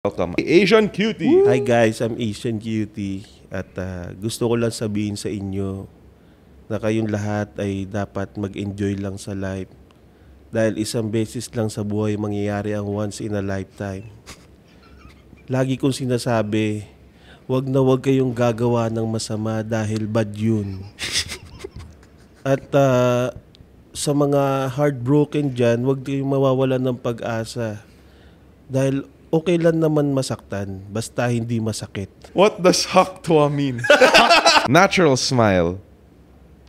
Welcome, Asian Cutie! Hi guys, I'm Asian Cutie at gusto ko lang sabihin sa inyo na kayong lahat ay dapat mag-enjoy lang sa life dahil isang beses lang sa buhay mangyayari ang once in a lifetime. Lagi kong sinasabi, wag na wag kayong gagawa ng masama dahil bad yun. At sa mga heartbroken dyan, wag kayong mawawalan ng pag-asa dahil okay lang naman masaktan, basta hindi masakit. What does haktua mean? Natural smile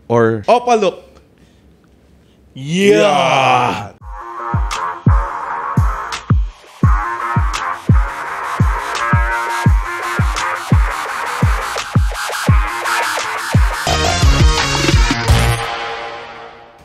or opa look? Yeah!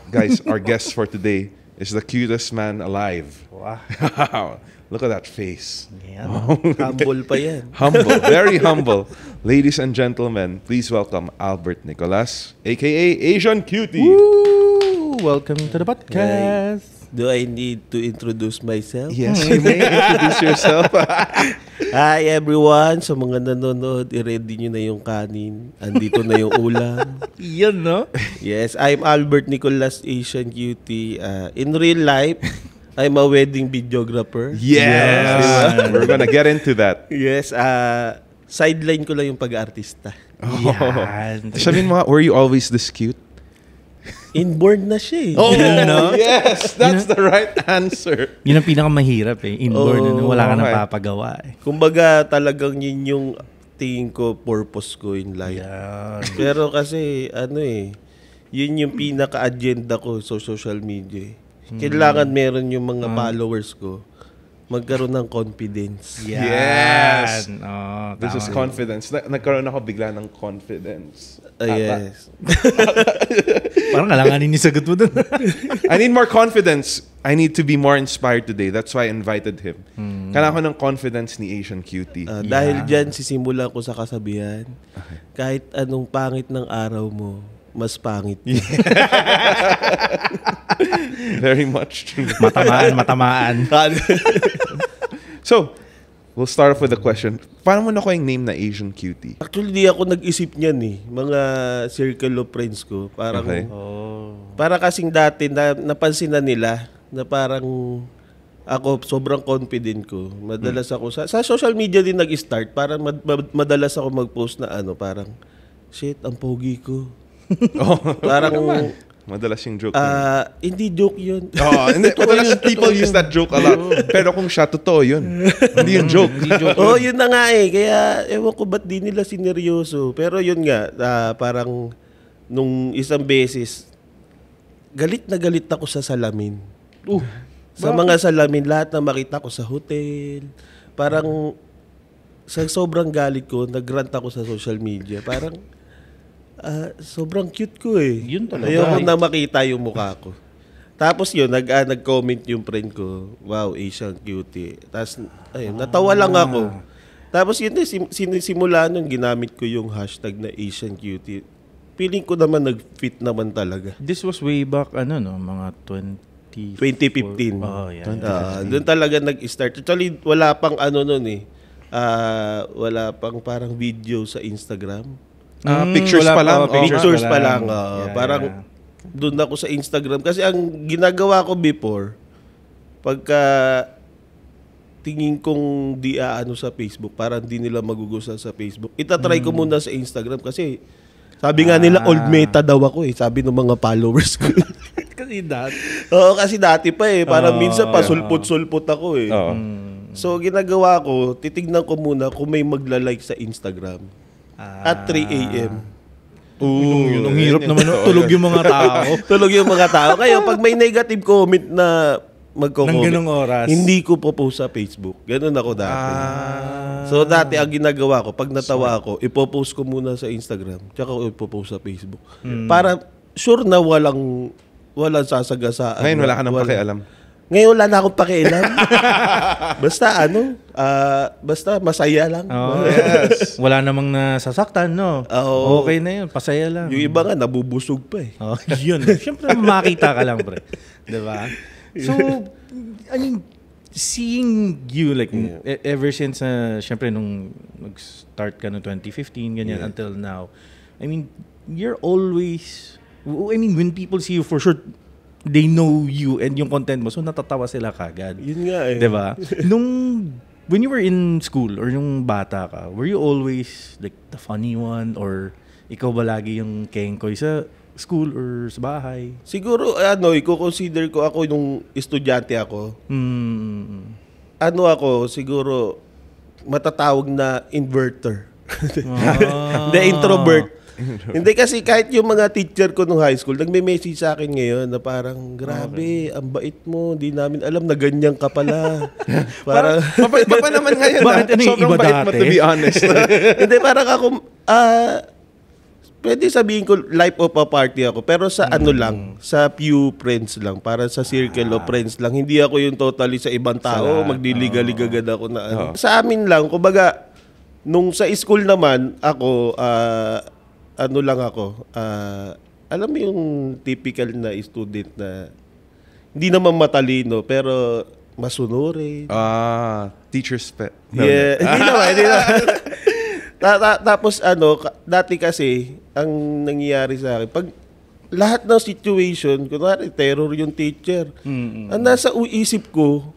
Guys, our guest for today is the cutest man alive. Wow. Look at that face. Yeah, humble pa yan. Humble, very humble. Ladies and gentlemen, please welcome Albert Nicolas, aka Asian Cutie. Woo! Welcome to the podcast. Do I need to introduce myself? Yes, you may introduce yourself. Hi everyone, sa mga nanonood, i-ready nyo na yung kanin. Andito na yung ulam. Yan, no? Yes, I'm Albert Nicolas, Asian Cutie. In real life, I'm a wedding videographer. Yes! Diba? We're gonna get into that. Yes, sideline ko lang yung pag-artista. Yan. Sabihin mo, were you always this cute? Inborn na siya eh. Oh, yes! That's the right answer. Yun ang pinakamahirap eh. Inborn, wala ka nang okay. papagawa eh. Kumbaga talagang yun yung tingin ko, purpose ko in life. Yan. Pero kasi, yun yung pinaka-agenda ko sa social media eh. Kailangan meron yung mga followers ko magkaroon ng confidence. Yes! Oh, This is confidence. Nagkaroon ako bigla ng confidence. Yes. Parang alanganin yung sagot mo dun. I need more confidence. I need to be more inspired today. That's why I invited him. Kailangan ko ng confidence ni Asian Cutie. Dahil dyan, sisimulan ko sa kasabihan, kahit anong pangit ng araw mo, mas pangit. Very much true. Matamaan. So, we'll start off with the question. Paano mo nakuha yung name na Asian Cutie? Actually, di ako nag-isip niyan eh. Mga circle of friends ko. Parang, Okay. para kasing dati, napansin na nila na parang ako, sobrang confident ko. Madalas ako, sa social media din nag-start, parang madalas ako mag-post na parang, shit, ang pogi ko. Parang, Madalas yung joke. hindi joke yun. Hindi. Madalas people use that joke a lot. Pero kung siya, totoo yun. Hindi yung joke. Yun na nga eh. Kaya, ewan ko ba't di nila sineryoso. Pero yun nga, parang nung isang beses, galit na galit ako sa salamin. Sa mga salamin, lahat na makita ko sa hotel. Parang, sa sobrang galit ko, nag-rant ako sa social media. Parang, sobrang cute ko eh. Yun talaga. Ayoko na makita yung mukha ko. Tapos yun, nag-comment yung friend ko, wow, Asian Cutie. Tapos, ayun, natawa lang ako. Tapos yun, sinisimula nun, ginamit ko yung hashtag na Asian Cutie. Feeling ko naman nag-fit naman talaga. This was way back, mga 2015. Oh, yeah. Doon talaga nag-start. Actually, wala pang nun eh. Wala pang parang video sa Instagram. Pictures pa lang. Pictures pa lang. Parang doon ako sa Instagram. Kasi ang ginagawa ko before, pagka tingin kong di sa Facebook, parang di nila magugustuhan sa Facebook, itatry ko muna sa Instagram kasi sabi nga nila old meta daw ako eh. Sabi ng mga followers ko. Kasi dati. Oo, kasi dati pa eh. Parang minsan pasulpot-sulpot ako eh. So ginagawa ko, titignan ko muna kung may magla-like sa Instagram. At 3 a.m. Ang hirap naman. Tulog yung mga tao. Tulog yung mga tao. Kaya pag may negative comment na magko-comment, ng ganung oras, hindi ko po-post sa Facebook. Ganun ako dati. So dati ang ginagawa ko, pag natawa ako, ipopost ko muna sa Instagram, tsaka ko ipopost sa Facebook. Para sure na walang sasagasaan. Ngayon, wala ka nang pakialam. Ngayon wala na akong pakialam. Basta basta masaya lang. Yes. Wala namang nasasaktan, no? Okay na yun, pasaya lang. Yung iba nga, nabubusog pa eh. Yun. Siyempre, makita ka lang, pre. Diba? So, seeing you like ever since syempre nung nag-start ka no 2015 ganyan until now, I mean you're always, I mean when people see you for sure they know you and yung content mo, so natatawa sila kagad. Yun nga eh. Diba? When you were in school or yung bata ka, were you always like the funny one or ikaw ba lagi yung kengkoy sa school or sa bahay? Siguro, i-consider ko ako nung estudyante ako. Ako, siguro, matatawag na inverter. Hindi, introvert. Hindi kasi kahit yung mga teacher ko nung high school, nagme-message sa akin ngayon na parang, grabe, ang bait mo, di namin alam na ganyan ka pala. Parang, mabait pa naman ngayon. Bakit Sobrang iba bait mo, dati? to be honest. Hindi, parang ako, pwede sabihin ko life of a party ako, pero sa lang, sa few friends lang, para sa circle of friends lang. Hindi ako yung totally sa ibang tao, magdiliga-ligagad ako na ano. Sa amin lang, kumbaga, nung sa school naman, ako, alam mo yung typical na student na hindi naman matalino, pero masunurin. Teacher's pet. Yeah, hindi naman. Tapos dati kasi, ang nangyayari sa akin, pag lahat ng situation, kunwari terror yung teacher, ang nasa isip ko,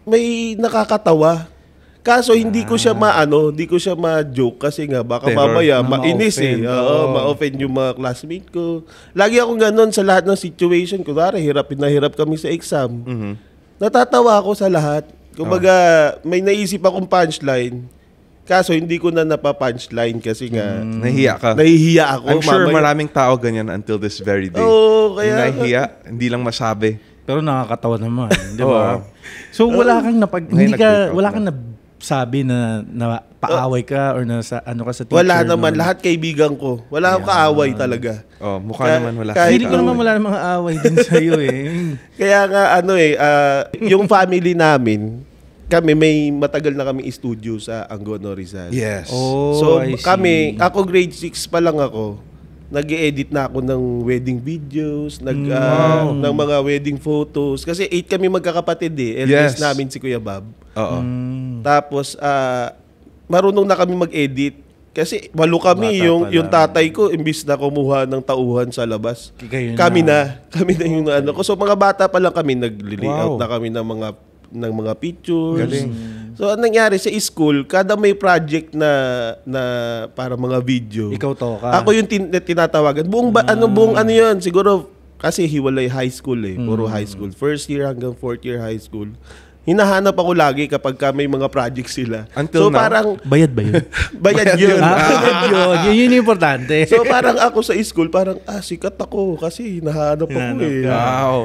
may nakakatawa. Kaso hindi ko siya hindi ko siya ma-joke kasi nga baka Terror. mamaya mainis eh. Ma-offend yung mga classmate ko. Lagi akong ganun sa lahat ng situation. Kunwari, hirap kami sa exam. Natatawa ako sa lahat. Kumbaga, may naisip akong punchline. Kaso hindi ko na napa-punchline kasi nga nahihiya ako. I'm sure maraming tao ganyan until this very day. Kaya nahihiya, hindi lang masabi. Pero nakakatawa naman, di ba? So wala kang wala kang nasabi na paaway ka or na sa ka sa teacher? Wala naman, lahat kaibigan ko. Wala akong kaaway talaga. Mukha naman wala. Hindi ko naman wala namang aaway din sa iyo eh. Kaya nga yung family namin, kami may matagal na kami studio sa Angono, Rizal. Yes. So ako grade 6 pa lang ako, nag-edit na ako ng wedding videos, ng mga wedding photos. Kasi 8 kami magkakapatid eh. Eldest namin si Kuya Bob. Tapos marunong na kami mag-edit. Kasi 8 kami, yung tatay ko imbis na kumuha ng tauhan sa labas. Kami na yung ko. So mga bata pa lang kami, nag-layout na kami ng mga pictures. Galing. So, anong nangyari sa school, kada may project na para mga video. Ikaw to ka. Ako yung tinatawagan. Buong yun, siguro, kasi hiwalay high school eh. Puro high school. First year hanggang 4th year high school. Hinahanap ako lagi kapag may mga project sila. Until now? Parang bayad ba yun? bayad yun. Yun yung importante. So parang ako sa school, parang sikat ako kasi hinahanap ako eh. Wow.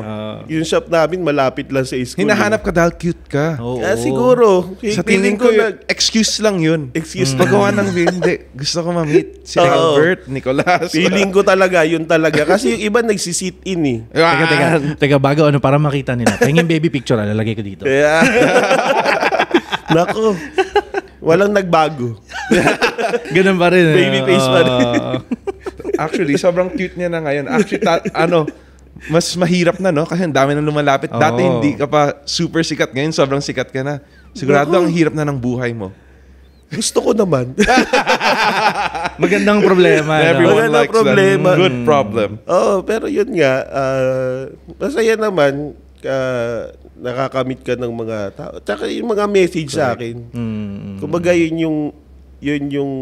Yung shop namin malapit lang sa school. Hinahanap ka dahil cute ka. Siguro. Sa tingin ko, excuse lang yun. Excuse paggawa ng hindi. Gusto ko ma-meet si Albert, Nicolas. Feeling ko talaga, yun talaga. Kasi yung iba nagsisit in eh. Teka, bago para makita nila. Pahingin baby picture, lalagay ko dito. Nako. Walang nagbago. Ganun pa rin. Baby face pa rin. Actually, sobrang cute niya na ngayon. Actually, mas mahirap na, no? Kasi ang dami nang lumalapit. Dati hindi ka pa super sikat. Ngayon, sobrang sikat ka na. Sigurado ang hirap na ng buhay mo. Gusto ko naman. Magandang problema. Everyone likes that. Good problem. Pero yun nga. Masaya naman. Nakakamit ka ng mga tao. Tsaka yung mga message sa akin. Kumbaga yun yung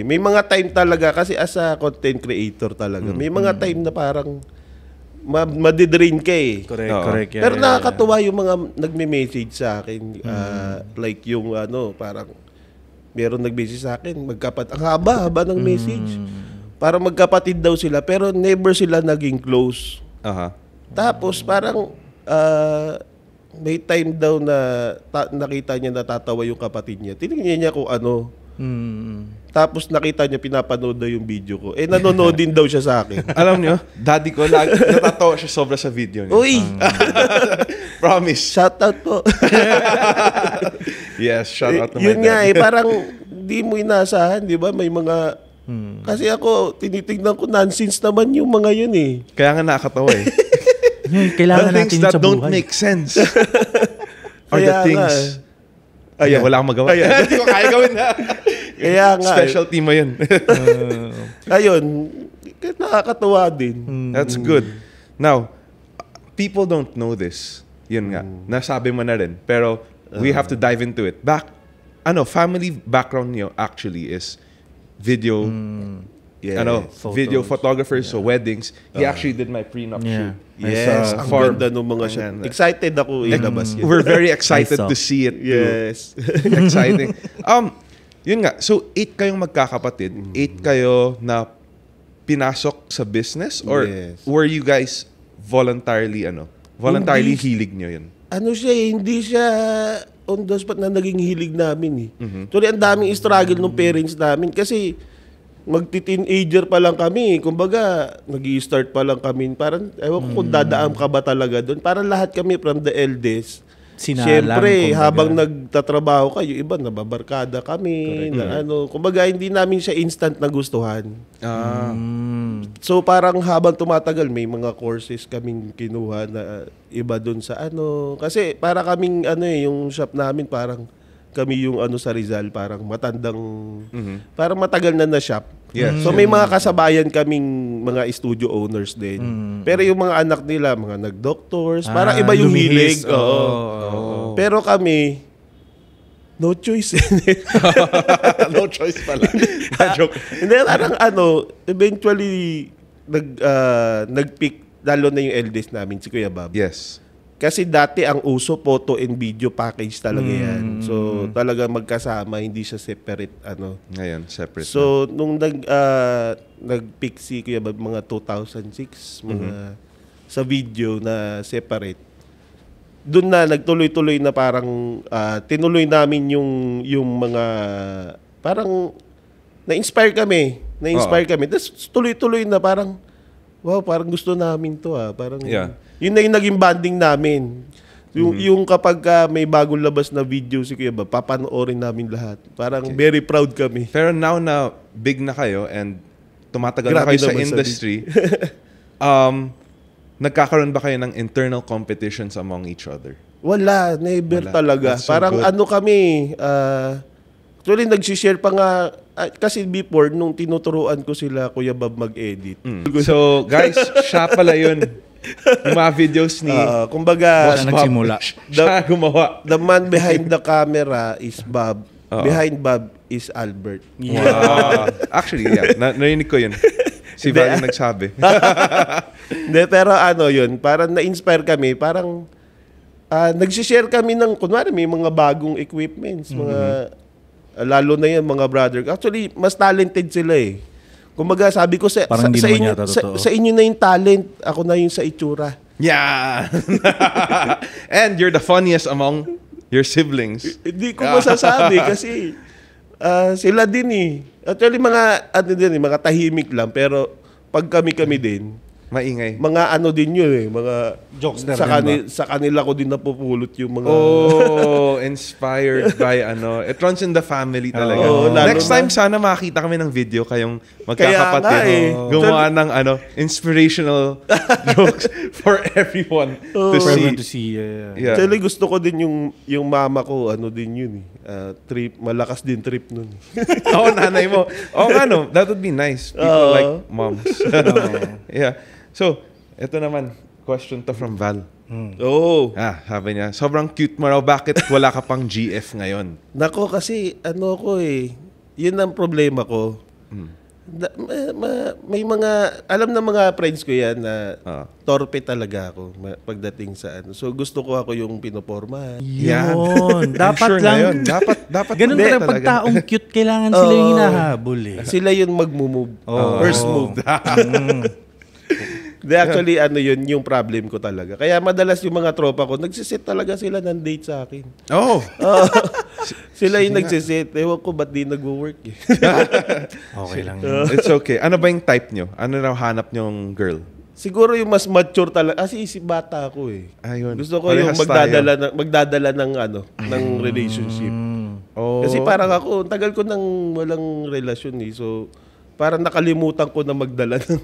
may mga time talaga kasi as a content creator talaga. May mga time na parang madidrain ka eh. Correct. Pero nakakatuwa yung mga nagme-message sa akin. Like yung parang meron nag-message sa akin. Ang haba ng message. Parang magkapatid daw sila pero never sila naging close. Tapos parang may time daw na nakita niya natatawa yung kapatid niya. Tinignan niya kung ano. Tapos nakita niya pinapanood daw yung video ko. Nanonood din daw siya sa akin. Alam niyo, daddy ko natatawa siya sobra sa video niya. Uy! Promise. Shout out po. Yes, shout out to my yun nga parang di mo inaasahan, di ba? May mga kasi ako tinitignan ko nonsense naman yung mga yun eh. Kaya nga nakakatawa eh. Kailangan natin things that sa don't buhay. make sense. are the Kaya nga, things... Ayan. Wala akong magawa. Hindi ko kaya gawin na. Kaya nga. Specialty mo yun. Ayun, nakakatuwa din. That's good. Now, people don't know this. Yun nga. Nasabi mo na rin. Pero we have to dive into it. Family background niyo actually is video. Yes. Video photographers, so weddings. He actually did my prenup shoot. Yes, ang ganda nung mga siya. Excited ako ilabas yun. We're very excited to see it. Yes. Exciting. Yun nga. So, 8 kayong magkakapatid. 8 kayo na pinasok sa business? Or were you guys voluntarily hilig nyo yun? Hindi siya on the spot na naging hilig namin eh. Actually, ang daming struggle ng parents namin kasi magti-teenager pa lang kami. Kumbaga, nag-i-start pa lang kami. Parang, ewan ko kung dadaan ka ba talaga doon. Parang lahat kami from the eldest. Siyempre, habang nagtatrabaho kayo, iba, nababarkada kami. Kumbaga, hindi namin siya instant na gustuhan. So, parang habang tumatagal, may mga courses kaming kinuha na iba doon sa Kasi, para kaming, yung shop namin, parang kami yung sa Rizal, parang matandang, parang matagal na shop. Yes. So may mga kasabayan kaming mga studio owners din. Pero yung mga anak nila, mga nag-doctors, parang iba yung hilig. Pero kami, no choice. No choice pala. Joke. Hindi, parang eventually, nag-pick, lalo na yung eldest namin, si Kuya Bob. Yes. Kasi dati ang uso, photo and video package talaga yan. So talaga magkasama, hindi siya separate. Ngayon, separate. So nung nag-pick si Kuya Bob, mga 2006, sa video na separate, doon na nagtuloy-tuloy na parang tinuloy namin yung mga parang na-inspire kami. Tapos tuloy-tuloy na parang wow, parang gusto namin to parang yun na yung naging bonding namin. Yung kapag may bagong labas na video si Kuya Bob, papanoorin namin lahat. Parang very proud kami. Pero now na big na kayo and tumatagal na kayo sa industry, nagkakaroon ba kayo ng internal competitions among each other? Wala, never talaga. That's so parang good. kami, actually nag-share pa nga, kasi before, nung tinuturuan ko sila Kuya Bob mag-edit. So guys, siya pala yun. Yung mga videos ni kumbaga, Boss Bob. nagsimula. Siya gumawa. the man behind the camera is Bob. Behind Bob is Albert. Wow. Actually, narinig ko yun. Si Val yung nagsabi. Hindi, pero yun, parang na-inspire kami, parang nag-share kami ng, kunwari may mga bagong equipments, mga, lalo na yan, mga brother. Actually, mas talented sila eh. Kumbaga, sabi ko sa inyo na yung talent, ako na yung sa itsura. Yeah. And you're the funniest among your siblings. Hindi ko masasabi kasi sila din eh. Actually, mga tahimik lang, pero pag kami din, Maingay. mga din yun eh, mga Jokes na sa kanila ko din napupulot yung mga inspired by It runs in the family talaga. Next time, sana makita kami ng video kayong magkakapatid. Gumawa ng inspirational jokes for everyone to see. Yeah. Actually, gusto ko din yung mama ko, din yun eh. Malakas din trip nun. Nanay mo. That would be nice. People like moms. Yeah. So, ito naman, question to from Val. Sabi niya, sobrang cute mo raw. Bakit wala ka pang GF ngayon? Nako, kasi yun ang problema ko. May mga, alam na mga friends ko yan na torpe talaga ako pagdating sa So gusto ko ako yung pinoporma. Yun. Dapat sure lang. Ngayon. Dapat Ganun pa rin. Pag taong cute, kailangan sila yung hinahabol eh. Sila yung mag-move. First move. Actually, yun yung problem ko talaga. Kaya madalas yung mga tropa ko, nagsiset talaga sila ng date sa akin. Sila yung nagsiset. Ewan ko, ba't di nag-work eh. Okay lang. It's okay. Ano ba yung type nyo? Ano raw hanap nyong girl? Siguro yung mas mature talaga. Kasi isip bata ako eh. Ayun. Gusto ko yung magdadala ng relationship. Kasi parang ako, tagal ko nang walang relasyon eh. So, parang nakalimutan ko na magdala ng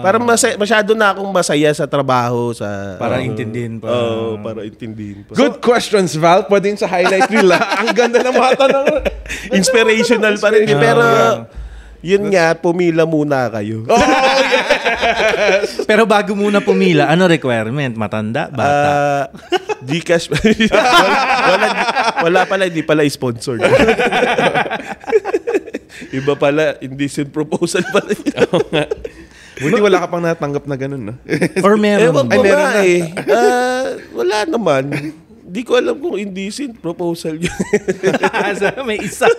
parang masyado na akong masaya sa trabaho, sa Para intindihin pa. para intindihin pa. Good questions, Val. Pwede yun sa highlight reel. Ang ganda ng mga tanong. Inspirational pa rin. Pero yun nga, pumila muna kayo. Pero bago muna pumila, ano requirement? Matanda? Bata? Gcash. wala pala, hindi pala sponsored. Iba pala, indecent proposal pala. Buti wala ka pang natanggap na ganun, no? Or meron? Ewan ko meron nga eh. Wala naman. Hindi ko alam kung indecent proposal yun. May isa.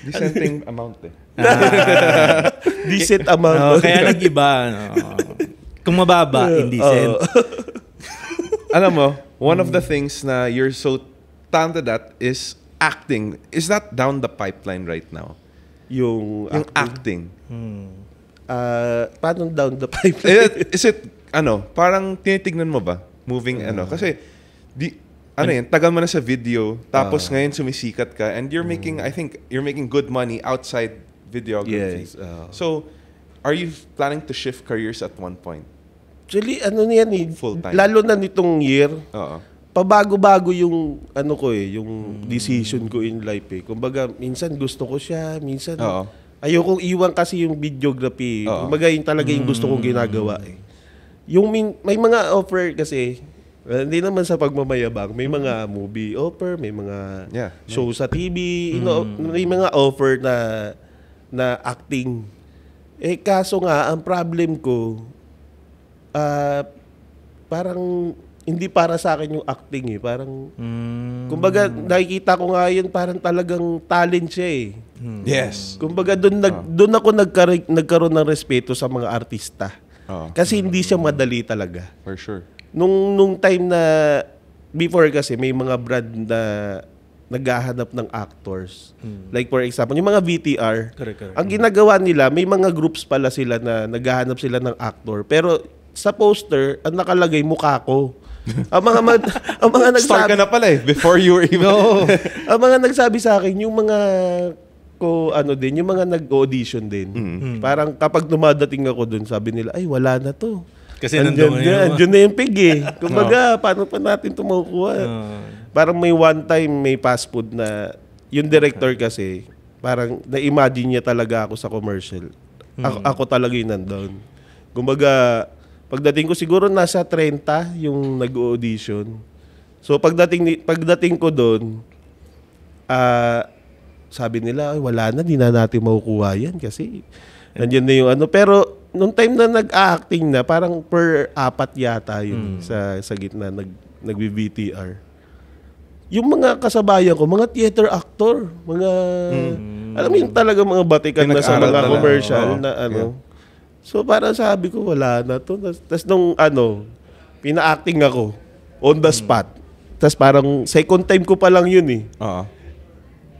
Dissenting amount eh. Decent amount. Kaya nag-iba. Kung mababa, indecent. Alam mo, one of the things na you're so talented at is acting. Is that down the pipeline right now? Yung acting. Paano down the pipeline? Is it, parang tinitignan mo ba? Moving, kasi, tagal mo na sa video, tapos ngayon sumisikat ka, and you're making, I think, you're making good money outside videography. Yes. So, are you planning to shift careers at one point? Actually, yan eh. Full time. Lalo na nitong year, Oo. pabago-bago yung yung decision ko in life eh. Kumbaga, minsan gusto ko siya, minsan Oo. ayokong iwan kasi yung videography. Oo. Kumbaga, yun talaga yung gusto kong ginagawa eh. Yung may mga offer kasi, hindi naman sa pagmamayabang, may mga movie offer, may mga show sa TV, may mga offer na acting. Eh kaso nga, ang problem ko, parang hindi para sa akin yung acting eh. Parang, kumbaga, nakikita ko nga yun, parang talagang talent siya eh. Yes. Kumbaga, doon ako nagkaroon ng respeto sa mga artista. Kasi hindi siya madali talaga. For sure. Nung time na, before kasi, may mga brand na naghahanap ng actors. Like for example, yung mga VTR. Correct. Ang ginagawa nila, may mga groups pala sila na naghahanap sila ng actor. Pero sa poster, ang nakalagay mukha ko. ang mga nagsabi, Start ka na pala eh, before you were even... ang mga nagsabi sa akin, yung mga yung mga nag-audition din. Parang kapag dumadating ako dun, sabi nila, ay wala na to. Kasi nandiyan na yung pig eh. Kumbaga, paano pa natin ito makukuha? Parang may one time, may fast food na, yung director kasi, parang na-imagine niya talaga ako sa commercial. Ako talaga yung nandun. Kumbaga, pagdating ko siguro nasa 30 yung nag-audition. So pagdating ko doon, sabi nila, ay, wala na, di na natin makukuha yan kasi nandiyan na yung Pero nung time na nag-acting na, parang per 4 yata yun sa gitna, nag-VTR. Yung mga kasabayan ko, mga theater actor, mga, alam mo yung talaga mga batikan na sa mga commercial na So parang sabi ko, wala na to. Tapos nung pina-acting ako, on the spot. Tapos parang second time ko pa lang yun eh.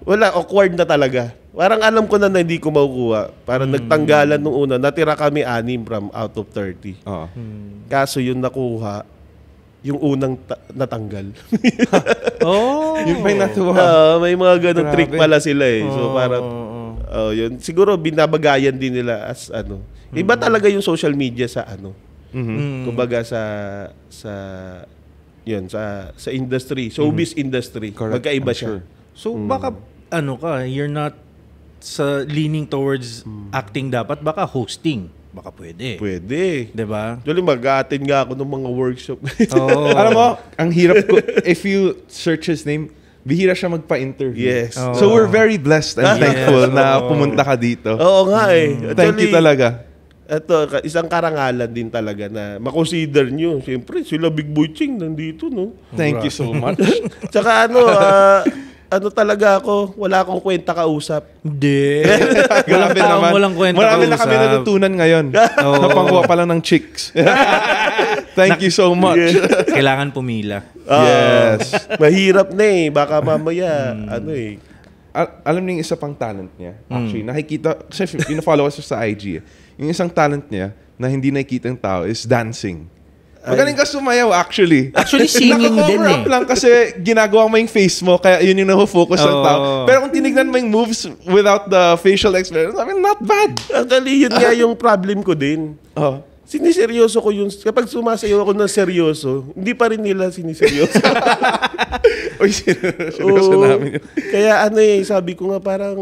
Wala, awkward na talaga. Parang alam ko na hindi ko makukuha. Parang nagtanggalan nung una. Natira kami 6 from out of 30. Kaso yun nakuha, yung unang natanggal. Yun pa yung natuwa. May mga ganun trick pala sila eh. So parang, yun. Siguro binabagayan din nila as Iba talaga yung social media sa kumbaga sa industry, showbiz industry. Correct. Magkaiba siya. So baka you're not sa leaning towards acting dapat, baka hosting. Baka pwede. Pwede. 'Di ba? Actually, mag-attend nga ako ng mga workshop. Alam mo, ang hirap ko, if you search his name, bihira siya magpa-interview. Yes. So we're very blessed and thankful na pumunta ka dito. Oo nga eh. Thank you talaga. Ito, isang karangalan din talaga na makonsider nyo. Siyempre, sila Big Boy Ching nandito, no? Thank you so much. Tsaka talaga ako, wala akong kwenta kausap. Hindi. Grabe naman. Walang kwenta Marami na kausap. kami natutunan ngayon. Napangkuha pa lang ng chicks. Thank you so much. Kailangan pumila. Yes. Mahirap na eh. Baka mamaya, Alam niyo yung isa pang talent niya. Actually, nakikita, kasi pina-follow us sa IG. Yung isang talent niya na hindi nakikita ng tao is dancing. Magaling ka sumayaw actually. Actually, singing din Naka-cover up lang kasi ginagawa mo yung face mo, kaya yun yung na-focus ng tao. Pero kung tinignan mo yung moves without the facial expression, I mean, not bad. Actually, yun nga yung problem ko din. Oh. Siniseryoso ko yun. Kapag sumasayaw ako ng seryoso, hindi pa rin nila siniseryoso. Uy, seryoso namin yun. Kaya sabi ko nga parang,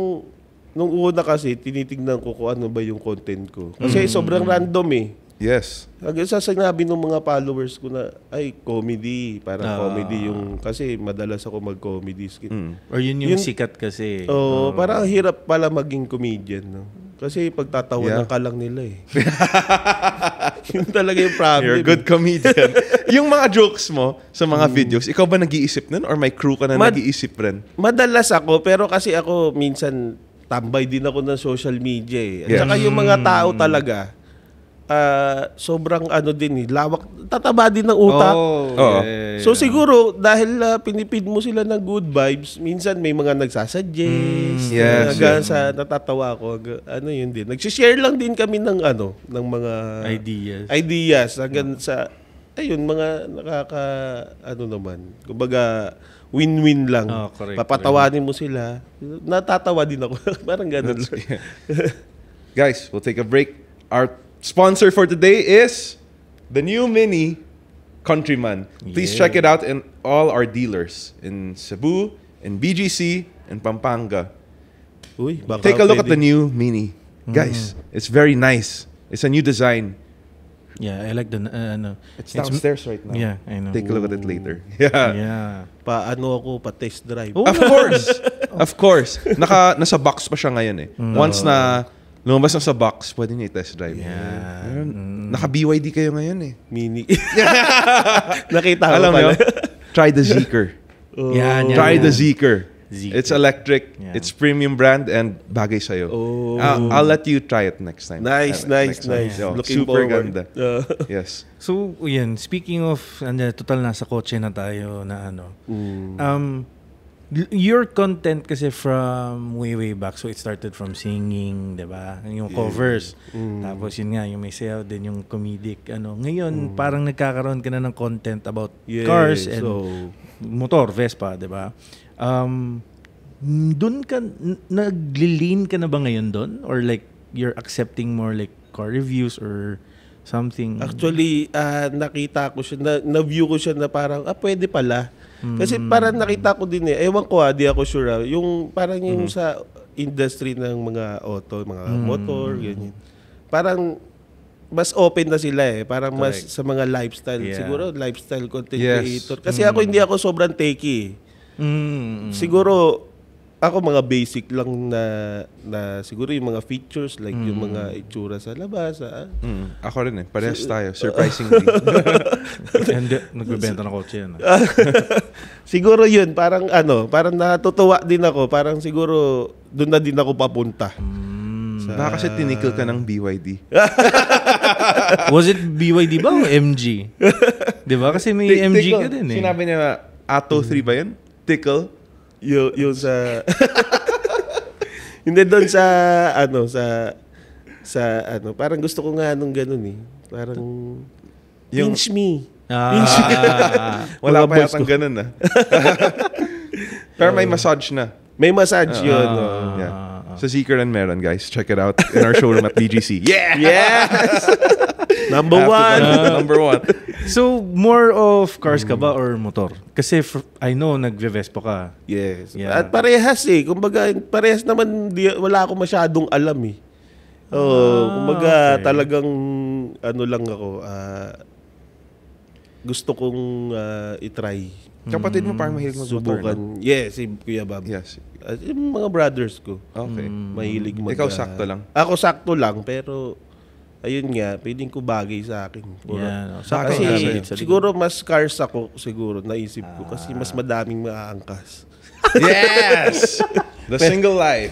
nung una kasi, tinitignan ko kung ano ba yung content ko. Kasi sobrang random eh. Yes. Hanggang sa sinabi ng mga followers ko na, ay, comedy. Parang comedy yung, kasi madalas ako mag-comedy skit. Or yun sikat kasi. Parang hirap pala maging comedian. No? Kasi pagtatawanan ka lang nila eh. Yun talaga yung problem. You're a good comedian. Yung mga jokes mo sa mga videos, ikaw ba nag-iisip nun? Or may crew ka na nag-iisip rin? Madalas ako, pero kasi ako minsan tambay din ako ng social media eh. At saka yung mga tao talaga, sobrang din lawak, tataba din ng utak. So siguro dahil pinipid mo sila ng good vibes, minsan may mga nagsasuggest. Hanggang sa natatawa ako, yun din. Nagsi-share lang din kami ng ng mga ideas hanggang sa mga nakaka naman. Kumbaga win-win lang. Correct, papatawanin mo sila. Natatawa din ako. Parang ganun. Guys, we'll take a break. Our sponsor for today is the new Mini Countryman. Please check it out in all our dealers in Cebu, in BGC, and Pampanga. Take a look at the new Mini. Guys, it's very nice. It's a new design. Yeah, I like the it's downstairs right now. Yeah, I know. Take a look at it later. Yeah. Pa-test drive. Of course. Of course. Nasa box pa siya ngayon eh. Once na lumabas na sa box, pwede niya i-test drive. Yeah. Naka-BYD kayo ngayon eh. Mini. Nakita ko Alam pala. mo, try the Zeekr. Try the Zeekr. It's electric, it's premium brand, and bagay sa'yo. I'll let you try it next time. Nice. Yo, Looking super forward. ganda. Yes. So, yan. Speaking of, total nasa kotse na tayo na your content kasi from way back, so it started from singing, diba? Yung covers. Tapos yun nga, yung may sayaw din, yung comedic. Ngayon, parang nagkakaroon ka na ng content about cars and motor, Vespa, diba? Doon ka, nag-lean ka na ba ngayon doon? Or like, you're accepting more like car reviews or something? Actually, nakita ko siya, na-view ko siya na parang, pwede pala. Kasi parang nakita ko din eh. Ewan ko di ako sure. Yung parang yung sa industry ng mga auto, mga motor, ganyan. Parang mas open na sila eh. Parang mas sa mga lifestyle. Siguro lifestyle content creator. Kasi ako hindi ako sobrang techie. Siguro ako mga basic lang na siguro yung mga features like yung mga itsura sa labas. Ako rin eh. Parehas tayo. Surprisingly. Hindi, nagbebenta ng kotse yan. Siguro yun, parang parang natutuwa din ako. Parang siguro doon na din ako papunta. Baka kasi tinikil ka ng BYD. Was it BYD ba o MG? Diba? Kasi may MG ka din eh. Sinabi niya, Atto 3 ba yun? Tickle? Yung sa hindi doon sa parang gusto ko nga nung ganun eh. Parang pinch me. Wala pa yatang ganun Pero may massage na. May massage yun. Sa Zeekr and meron, guys. Check it out in our showroom at BGC. Yeah! Yes! Number one. So, more of cars ka ba or motor? Kasi I know nagve-Vespa ka. Yes. Yeah. At parehas eh. Kumbaga, parehas naman wala ako masyadong alam eh. Kumbaga, talagang lang ako. Gusto kong itry. Kapatid mo parang mahilig mag-motor, no? Yes, si Kuya Bob. Yes. Yung mga brothers ko. Okay. Mahilig Ikaw sakto lang? Ako sakto lang, pero ayun nga, pwedeng ko bagay sa akin. Kasi siguro mas cars ako, siguro, naisip ko. Kasi mas madaming maaangkas. Yes! The single life.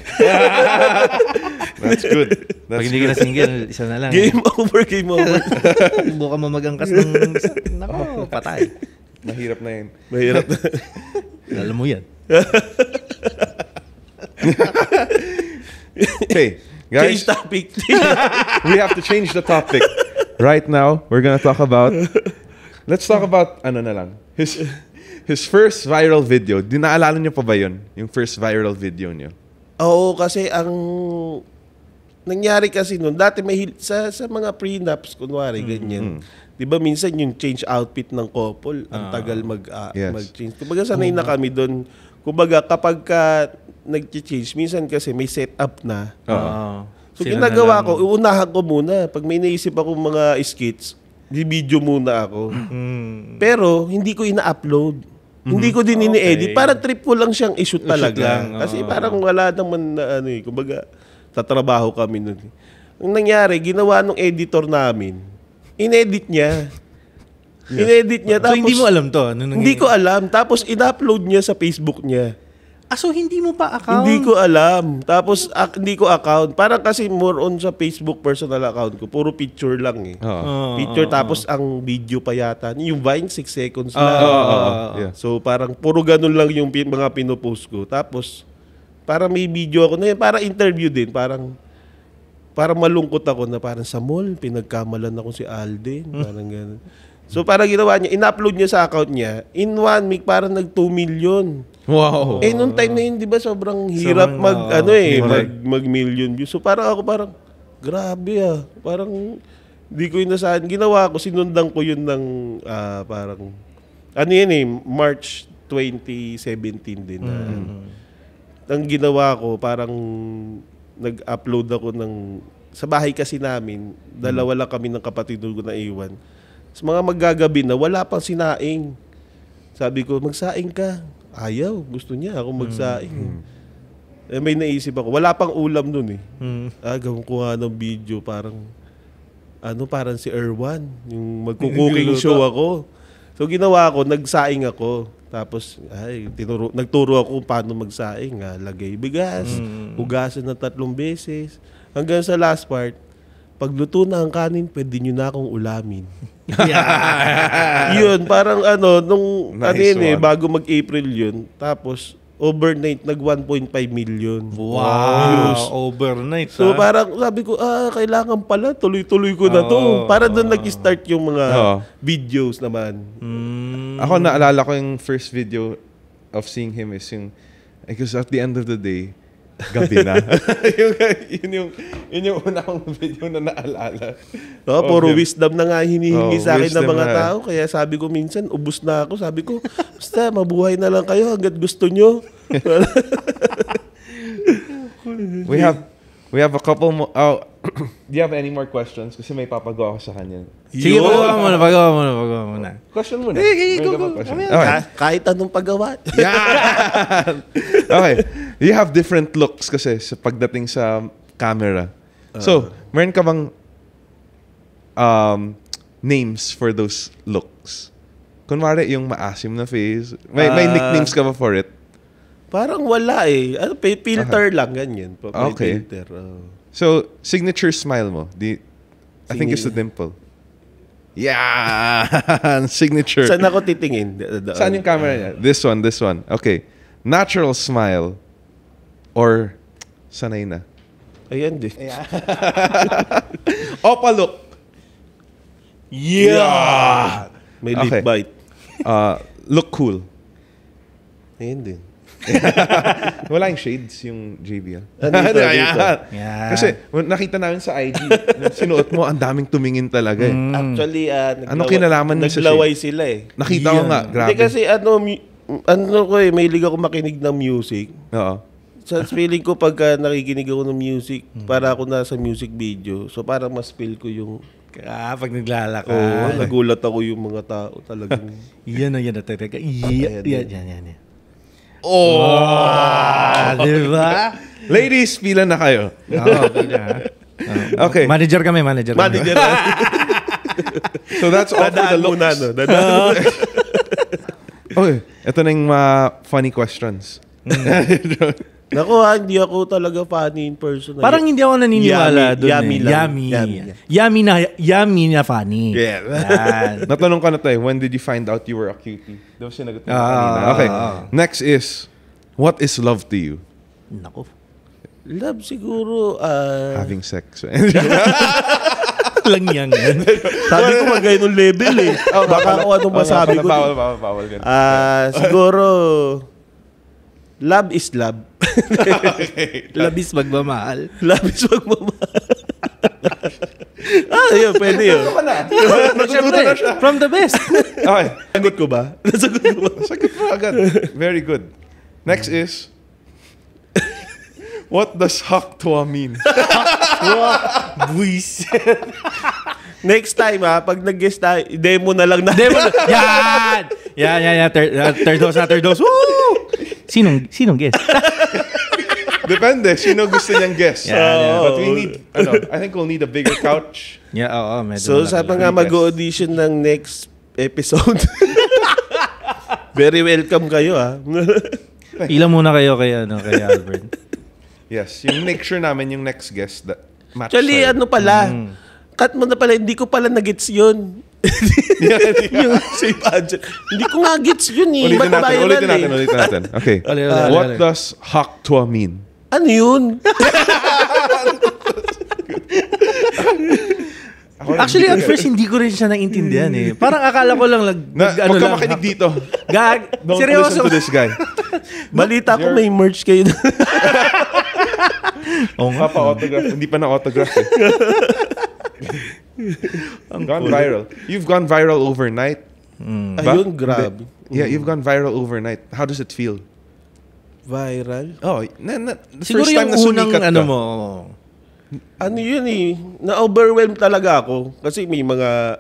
That's good. Pag hindi ka na single, isa na lang. Game over. Buka mo magangkas ng nako, patay. Mahirap na yun. Mahirap na. Alam mo yan. Okay, guys. Change topic. We have to change the topic. Right now, we're gonna talk about Let's talk about, ano na lang, his first viral video. Dinaalala niyo pa ba yun? Yung first viral video niyo? Oo, kasi ang nangyari kasi noon, dati may sa mga prenups, kunwari, ganyan. Di ba minsan yung change outfit ng couple, ang tagal mag-change. Kumbaga sanay na kami doon. Kumbaga kapag nag-change, minsan kasi may setup na. So ginagawa ko, uunahan ko muna. Pag may naisip ako mga skits, di-video muna ako. Pero hindi ko ina-upload. Hindi ko din ini-edit. Para trip ko lang siyang i-shoot talaga. Kasi parang wala naman na kumbaga, tatrabaho kami nun. Ang nangyari, ginawa nung editor namin, inedit niya. Inedit niya. So, Tapos, hindi mo alam to? Hindi ko alam. Tapos, in-upload niya sa Facebook niya. So hindi mo pa account? Hindi ko alam. Tapos, hindi ko account. Parang kasi more on sa Facebook personal account ko. Puro picture lang eh. Picture, tapos ang video pa yata. Yung Vine, 6 seconds lang. Yeah. So, parang puro ganun lang yung mga pinopost ko. Tapos, parang may video ako na yun. Parang interview din. Parang malungkot ako na parang sa mall, pinagkamalan ako si Alden. Parang gano'n. So parang ginawa niya, in-upload niya sa account niya, in 1 week parang nag 2 million. Wow. Nung time na yun, di ba sobrang hirap mag-million views. So parang grabe Parang, di ko inasahan. Ginawa ko, sinundan ko yun ng parang, March 2017 din. Ang ginawa ko, parang nag-upload ako sa bahay kasi namin, dalawa lang kami ng kapatid ko na iwan. Sa mga maggagabi na, wala pang sinaing. Sabi ko, magsaing ka. Ayaw, gusto niya ako magsaing. May naisip ako, wala pang ulam nun eh. Gawin ko nga ng video, parang si Erwan, yung magkukuking show ako. So ginawa ko, nagsaing ako. Tapos, nagturo ako kung paano magsaing. Lagay bigas, hugasan na 3 beses. Hanggang sa last part, pagluto na ang kanin, pwede nyo na akong ulamin. Yun, parang bago mag-April yun. Tapos, overnight, nag 1.5 million. Wow! Overnight, So, parang sabi ko, kailangan pala, tuloy-tuloy ko na to. Para doon nag-start yung mga videos naman. Ako, naalala ko yung first video of seeing him is yung, because at the end of the day, gabi na. yun yung una kong video na naalala. Puro wisdom na nga hinihingi sa akin ng mga na. tao. Kaya sabi ko minsan, ubus na ako. Sabi ko, basta mabuhay na lang kayo hanggat gusto nyo. We have a couple more. Do you have any more questions? Kasi may papagawa ko sa kanya. Sige, pagawa muna. Question muna. Go. Okay. Kahit anong paggawa. Okay. You have different looks kasi sa pagdating sa camera. So, meron ka bang names for those looks? Kunwari, yung maasim na face. May nicknames ka ba for it? Parang wala eh. Filter lang, ganyan. Okay. Filter. So, signature smile mo. I think it's the dimple. Yeah! Signature. Saan ako titingin? Saan yung camera niya? This one. Okay. Natural smile or sanay na? Ayan din. Opa look. Yeah! May lip bite. Look cool. Ayan din. Wala yung shades, yung JBL. Dito. Kasi nakita namin sa IG, sinuot mo, ang daming tumingin talaga eh. Actually, Anong kinalaman niyo sa naglaway sila eh. Nakita ko nga, grabe. Hindi kasi makinig ako makinig ng music. Oo. Sa feeling ko pagka nakikinig ako ng music, para ako nasa music video. So parang mas feel ko yung pag naglalakad. nagulat ako yung mga tao talagang. Yan. Yan. Diba? Ladies, pila na kayo. Okay. Manager kami. So that's all for the looks. Okay, ito na yung funny questions. Naku hindi ako talaga funny in person. Parang hindi ako naniniwala doon. Yummy na funny. Yeah. Yan. Natanong ka na tayo, when did you find out you were a cutie? Diba sinagot mo kanina? Okay. Next is, what is love to you? Naku. Love siguro. Having sex. lang yan. Sabi ko magay nung level eh. Baka kung anong masabi ko. Bawal yan. Siguro, love is love. Labis magmamahal. Love is magmamahal. Yun, pwede yun. Siyempre, from the best. Okay. Sagot ko ba? Nasagot ko ba? Sagot mo agad. Very good. Next is, what does haktua mean? Buwis. Next time pag nag-guest tayo, demo na lang natin. Yan! Yan. Third dose. Woo! Sinong guest? Depende. Sino gusto niyang guess. Yeah. But we need, I think we'll need a bigger couch. Yeah, oo. Medyo So, sa mga mag-audition ng next episode, very welcome kayo Ilan muna kayo kay Albert. Yes. Yung make sure namin yung next guest that match. Actually, tayo. Cut mo na pala, hindi ko pala na-gets yun. Yung safe agent. Hindi ko nga gets yun eh. Ulitin natin. Okay. What Ulit. does haktua mean? Ano yun? Actually, at first, hindi ko rin siya naintindihan eh. Parang akala ko lang Huwag ka makinig dito. Don't Seryoso. listen to this guy. Balita ko may merch kayo. Papa-autograph. Hindi pa na-autograph eh. Gone viral. You've gone viral overnight. Ayun, grabe. Yeah, you've gone viral overnight. How does it feel? Viral? Oh, the Siguro first time yung na unang sumikat ka. mo. Ano yun eh, na-overwhelm talaga ako. Kasi may mga,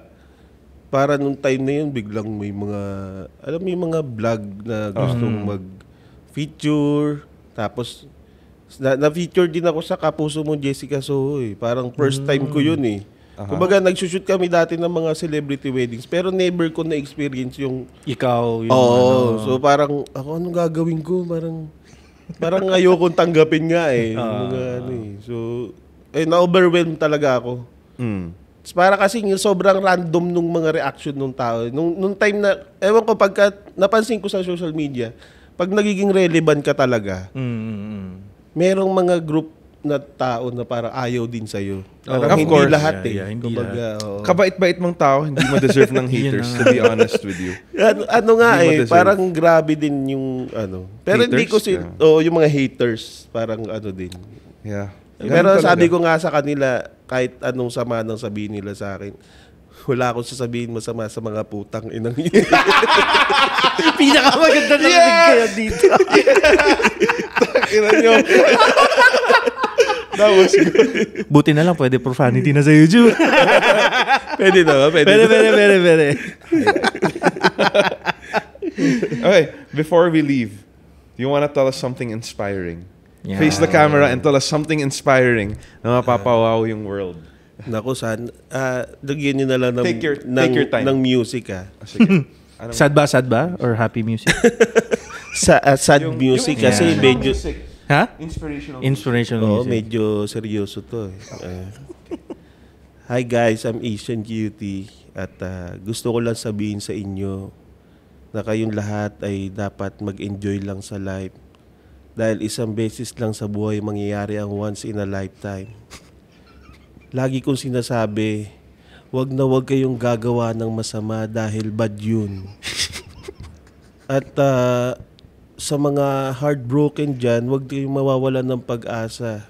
para nung time na yun, biglang may mga, may mga vlog na gustong mag-feature. Tapos, na-feature din ako sa Kapuso Mo, Jessica Soho eh. Parang first time ko yun eh. Kumbaga, nagsushoot kami dati ng mga celebrity weddings, pero never ko na-experience yung... Ikaw, yung So parang, anong gagawin ko? Parang ayokong tanggapin nga eh. So, na-overwhelm talaga ako. Para kasi sobrang random nung mga reaction nung tao. Nung time na, ewan ko, pagka napansin ko sa social media, pag nagiging relevant ka talaga, merong mga group na tao na parang ayaw din sa'yo. Parang Of hindi course. lahat Hindi Kumbaga, Kabait-bait mong tao, hindi mo deserve ng haters, to be honest with you. ano nga Hindi mo deserve. parang grabe din yung Pero hindi ko Haters? yung mga haters, parang din. Yeah. Pero Ganun sabi talaga. ko nga sa kanila, kahit anong sama nang sabihin nila sa akin, wala akong sasabihin masama sa mga putang inang yun. Pinakamaganda na rin kayo dito. Ina nyo. That was good. Buti na lang, pwede profanity na sa YouTube. Pwede na ba? Pwede. Okay, before we leave, do you want to tell us something inspiring? Yeah. Face the camera and tell us something inspiring na mapapawaw yung world. Naku, lagyan nyo na lang ng, Take your time. ng music Sige. Sad ba? Or happy music? sad music kasi medyo... Ha? Inspirational music. Inspirational music. medyo seryoso to Hi guys, I'm Asian Cutie at gusto ko lang sabihin sa inyo na kayong lahat ay dapat mag-enjoy lang sa life dahil isang beses lang sa buhay mangyayari ang once in a lifetime. Lagi kong sinasabi, wag na wag kayong gagawa ng masama dahil bad yun. At sa mga heartbroken dyan, huwag kayong mawawalan ng pag-asa.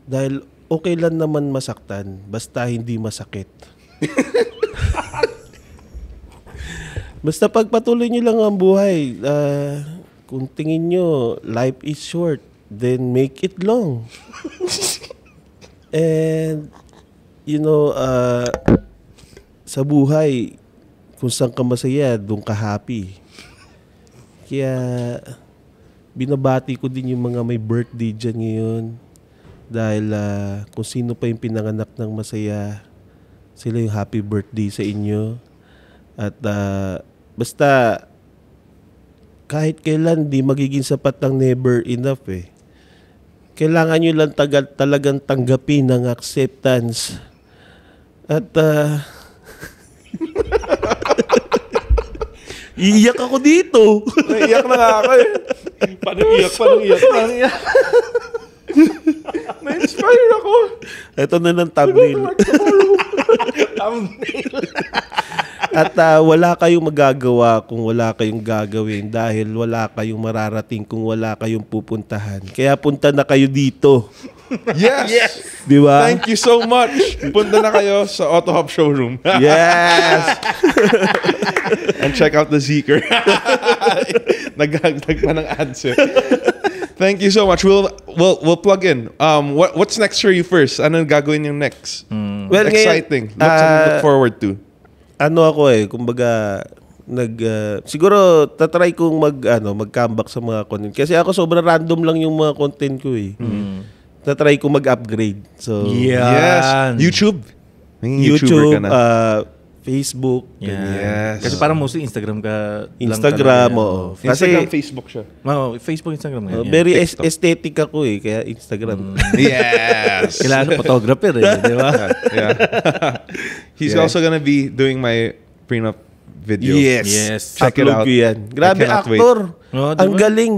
Dahil okay lang naman masaktan, basta hindi masakit. Basta pagpatuloy nyo lang ang buhay. Kung tingin nyo, life is short, then make it long. And, sa buhay, kung saan ka masaya, doon ka happy. Kaya, binabati ko din yung mga may birthday dyan ngayon. Dahil kung sino pa yung pinanganak ng masaya, sila yung happy birthday sa inyo. At basta, kahit kailan, di magiging sapat ng never enough eh. Kailangan nyo lang talagang tanggapin ng acceptance. At, iiyak ako dito. Naiiyak na nga ako eh. Paano iyak? Na-inspire ako. Ito na ng thumbnail. At wala kayong magagawa kung wala kayong gagawin dahil wala kayong mararating kung wala kayong pupuntahan. Kaya punta na kayo dito. Yes! Di ba? Thank you so much. Punta na kayo sa Auto Hub showroom. Yes! And check out the Zeekr. Naghagdag pa ng ads eh. Thank you so much. We'll plug in. What's next for you first? Ano gagawin yung next? Well, Exciting. ngayon, Look forward to. ano ako kumbaga siguro tatry kong mag-comeback sa mga content kasi ako sobrang random lang yung mga content ko tatry kong mag-upgrade so Yes. YouTube. Naging YouTuber ka na. Facebook Yes. Kasi parang mostly Instagram ka Instagram lang oo. Instagram, Kasi Facebook siya. Facebook, Instagram ngayon. very aesthetic ako kaya Instagram Yes. Kailangan photographer di ba? Yeah. He's Yeah. also gonna be doing my prenup video. Yes. Check it out. Upload ko yan. Grabe, I cannot wait. actor. Oh, Ang diba? galing.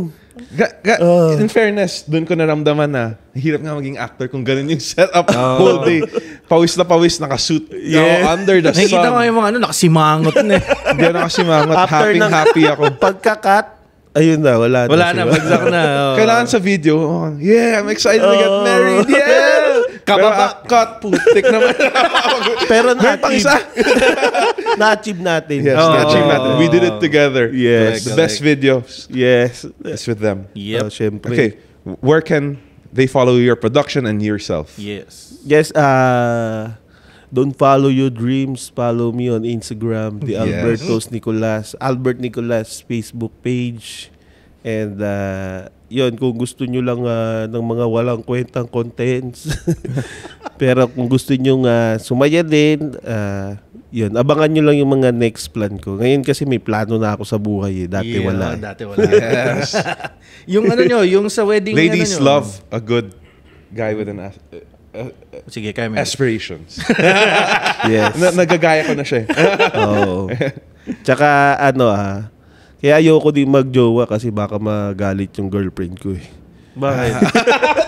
In fairness, doon ko naramdaman na hirap nga maging actor kung ganun yung setup whole day. Pawis na pawis, nakasuit. Under the sun. Nakikita ko yung mga nakasimangot na eh. Hindi na kasi mangot. After ng- Happy ako. Pagka-cut, ayun na, wala na. Wala na, siya. bagsak na. Oh. Kailangan sa video, yeah, I'm excited to get married. Yeah! Kababa. Cut, putik naman. Pero Meron pang isa. na-achieve natin. Yes, na-achieve natin. We did it together. Yes. The best video Yes. is with them. Yep. Syempre. Okay, where can they follow your production and yourself? Yes. Yes, don't follow your dreams. Follow me on Instagram, the Yes. Albert Nicolas Facebook page. And yun, kung gusto nyo lang ng mga walang kwentang contents. Pero kung gusto nyo sumaya din, yun, abangan nyo lang yung mga next plan ko. Ngayon kasi may plano na ako sa buhay Dati wala. Dati wala. Yes. Yung yung sa wedding Ladies nyo. love a good guy with an Sige, kaya may. aspirations. Yes. Nagagaya ko na siya. Oo. Tsaka kaya ayoko din magjowa kasi baka magalit yung girlfriend ko Bakit?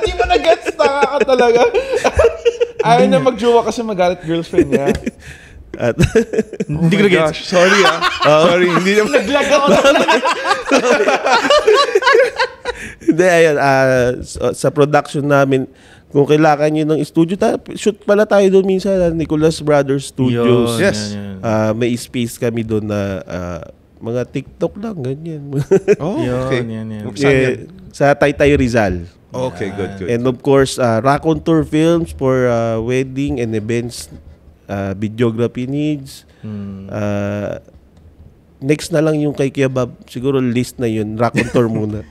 Hindi mo na-gets ka talaga. Ayaw na magjowa kasi magalit girlfriend niya. At Hindi ko na-gets. Gosh, sorry Sorry, hindi naman. Naglag ako. hindi, ayun, sa production namin, kung kailangan nyo ng studio, shoot pala tayo doon minsan, Nicolas Brothers Studios. Yes. May space kami doon na mga TikTok lang, ganyan. Oh, okay. Yan. Saan yan? Sa Taytay Rizal. Okay, good. And of course, Racontour Films for wedding and events, videography needs. Next na lang yung kay Kebab. Siguro list na yun. Racontour muna.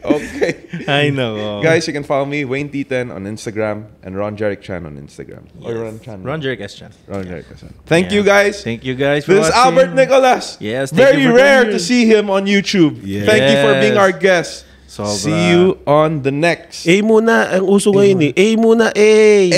Okay. I know. Guys, you can follow me, Wayne T10 on Instagram and Ron Jeric Chan on Instagram. Or Ron Chan. Ron Jeric S. Chan. Ron Jeric Chan. Thank you guys. Thank you guys for This is watching. Albert Nicolas. Yes, thank Very you for rare tuning to in. see him on YouTube. Yes. Thank you for being our guest. Sobra. See you on the next. A muna. Ang uso ngayon A muna. Hey!